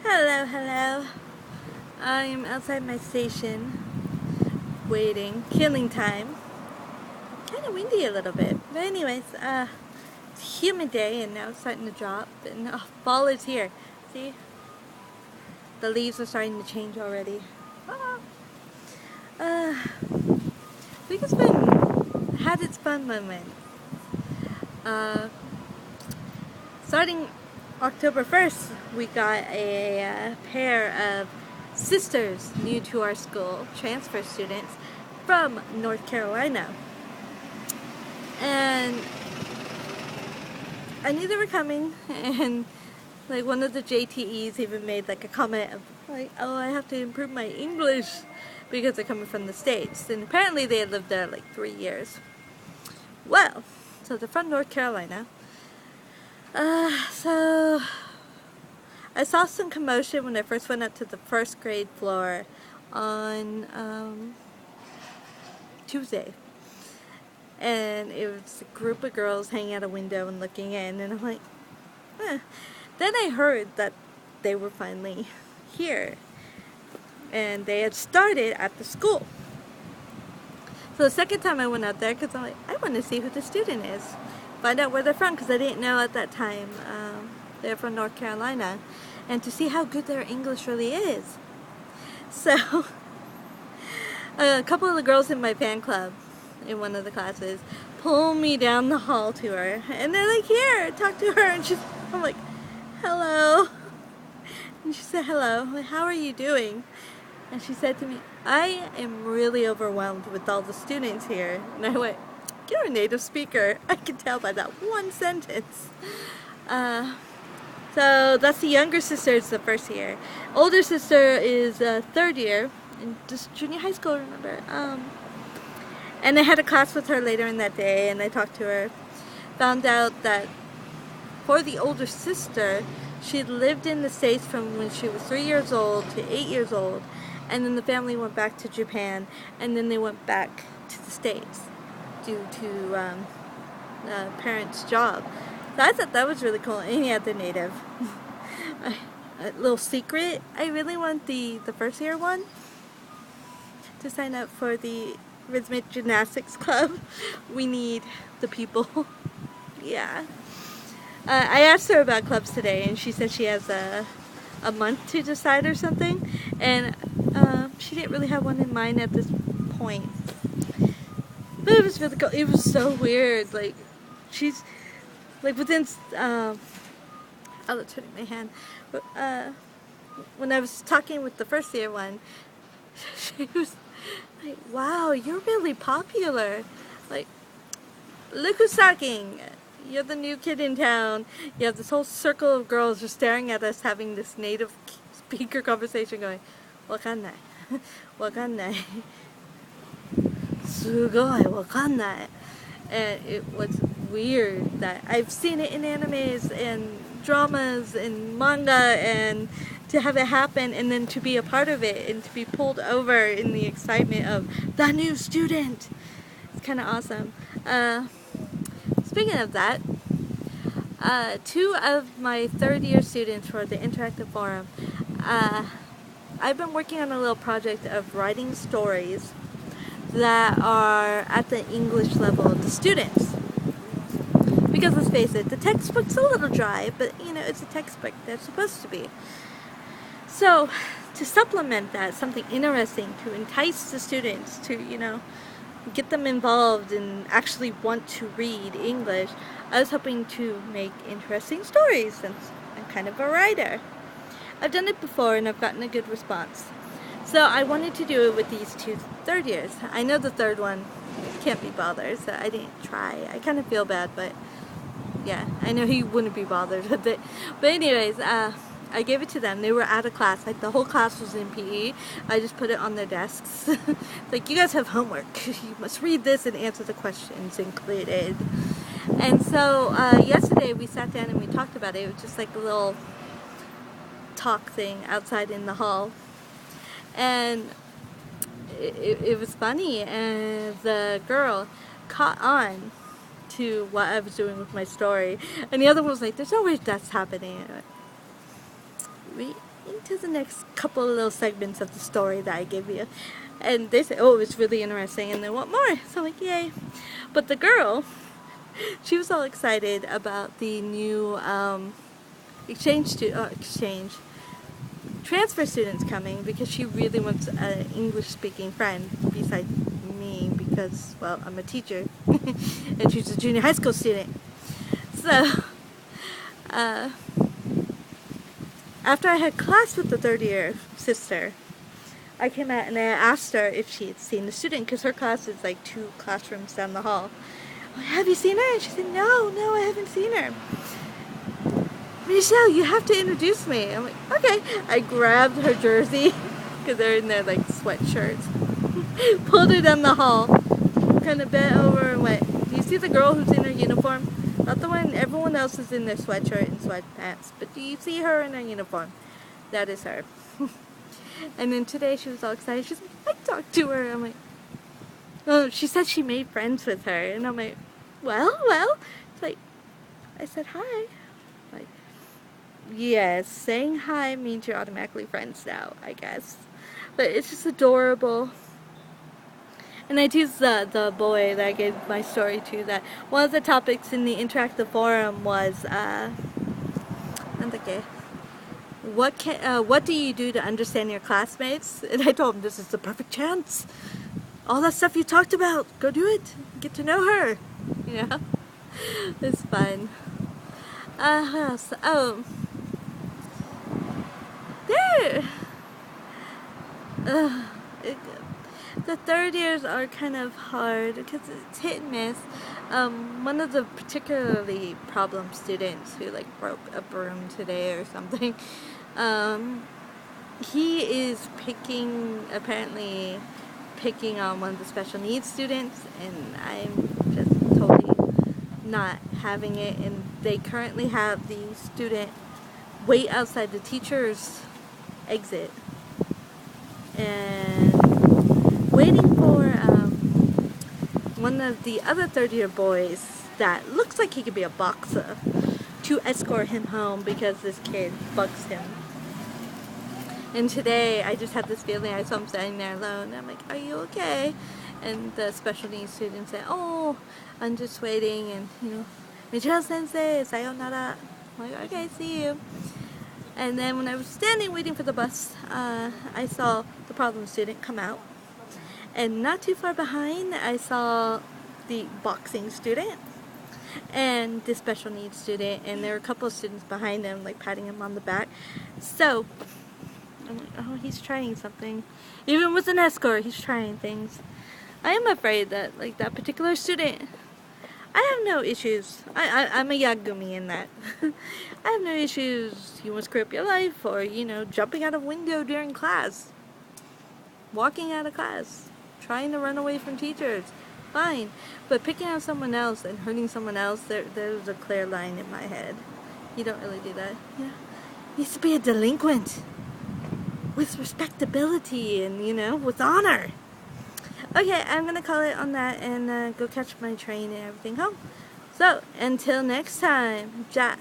Hello, hello. I am outside my station, waiting, killing time. Kind of windy a little bit, but anyways, it's a humid day and now it's starting to drop, and fall is here. See, the leaves are starting to change already. Ah. Week has had its fun moments. Uh, Starting October 1st, we got a pair of sisters new to our school, transfer students from North Carolina. And I knew they were coming, and like one of the JTEs even made like a comment of like, oh, I have to improve my English because they're coming from the States. And apparently they had lived there like 3 years. Well, so they're from North Carolina. So I saw some commotion when I first went up to the first grade floor on Tuesday. And it was a group of girls hanging out a window and looking in, and I'm like, eh. Then I heard that they were finally here, and they had started at the school. So the second time I went out there, because I'm like, I want to see who the student is, find out where they're from, because I didn't know at that time they're from North Carolina, and to see how good their English really is. So a couple of the girls in my fan club in one of the classes pull me down the hall to her, and they're like, here, talk to her. And I'm like, hello. And she said, hello. I'm like, how are you doing? And she said to me, I am really overwhelmed with all the students here. And I went, you're a native speaker. I can tell by that one sentence. So that's the younger sister, it's the first year. Older sister is third year in just junior high school, remember? And I had a class with her later in that day, and I talked to her. Found out that for the older sister, she lived in the States from when she was 3 years old to 8 years old, and then the family went back to Japan, and then they went back to the States due to the parents' job. So I thought that was really cool, and yeah, they're native. A little secret, I really want the first year one to sign up for the Rhythmic Gymnastics Club. We need the people. Yeah. I asked her about clubs today, and she said she has a month to decide or something, and she didn't really have one in mind at this point. But it was really cool. It was so weird. Like, she's like within I'll turn my hand. But, when I was talking with the first year one, she was like, wow, you're really popular. Like, look who's talking. You're the new kid in town. You have this whole circle of girls just staring at us having this native speaker conversation going, wakannai, wakannai, sugoi wakannai. And it was weird that I've seen it in animes and dramas and manga, and to have it happen and then to be a part of it and to be pulled over in the excitement of the new student. It's kind of awesome. Speaking of that, 2 of my third year students for the interactive forum, I've been working on a little project of writing stories that are at the English level of the students. Because let's face it, the textbook's a little dry, but you know, it's a textbook, they're supposed to be. So, to supplement that, something interesting to entice the students to, you know, get them involved and actually want to read English, I was hoping to make interesting stories since I'm kind of a writer. I've done it before and I've gotten a good response. So I wanted to do it with these 2 third years. I know the third one can't be bothered, so I didn't try. I kind of feel bad, but yeah, I know he wouldn't be bothered with it. But anyways, I gave it to them. They were out of class. Like, the whole class was in PE. I just put it on their desks. Like, you guys have homework. You must read this and answer the questions included. And so yesterday we sat down and we talked about it. It was just like a little talk thing outside in the hall. And it was funny. And the girl caught on to what I was doing with my story. And the other one was like, there's no way that's happening. into the next couple of little segments of the story that I gave you. And they said, oh, it's really interesting, and they want more. So I'm like, yay. But the girl, she was all excited about the new transfer students coming, because she really wants an English-speaking friend besides me, because, well, I'm a teacher and she's a junior high school student. So after I had class with the third-year sister, I came out and I asked her if she had seen the student, because her class is like 2 classrooms down the hall. Have you seen her? And she said, no, I haven't seen her. Michelle, you have to introduce me. I'm like, okay. I grabbed her jersey, because they're in their like sweatshirts. Pulled her down the hall, kind of bent over and went, do you see the girl who's in her uniform? Not the one, everyone else is in their sweatshirt and sweatpants, but do you see her in her uniform? That is her. And then today she was all excited. She's like, I talked to her. I'm like, oh, she said she made friends with her. And I'm like, well. It's like, I said hi. Like, yes, saying hi means you're automatically friends now, I guess. But it's just adorable. And I teased the boy that I gave my story to that one of the topics in the interactive forum was, what do you do to understand your classmates? And I told him, this is the perfect chance. All that stuff you talked about, go do it. Get to know her. You know? It's fun. What else? Oh. There. The third years are kind of hard because it's hit and miss. One of the particularly problem students who like broke a broom today or something, he is apparently picking on one of the special needs students, and I'm just totally not having it. And they currently have the student wait outside the teacher's exit and waiting for one of the other third-year boys that looks like he could be a boxer to escort him home, because this kid bugs him. And today I just had this feeling. I saw him standing there alone. I'm like, are you okay? And the special needs student said, oh, I'm just waiting, and Michelle Sensei, sayonara. I'm like, okay, see you. And then when I was standing waiting for the bus, I saw the problem student come out. And not too far behind, I saw the boxing student and the special needs student, and there were a couple of students behind him, like patting him on the back. So I'm like, oh, he's trying something. Even with an escort, he's trying things. I am afraid that, like, that particular student, I have no issues. I'm a Yagumi in that. I have no issues. You want to screw up your life, or, jumping out of a window during class, walking out of class, trying to run away from teachers. Fine. But picking on someone else and hurting someone else, there's a clear line in my head. You don't really do that. Yeah. Needs to be a delinquent with respectability and, with honor. Okay, I'm going to call it on that and go catch my train and everything home. So, until next time, ja.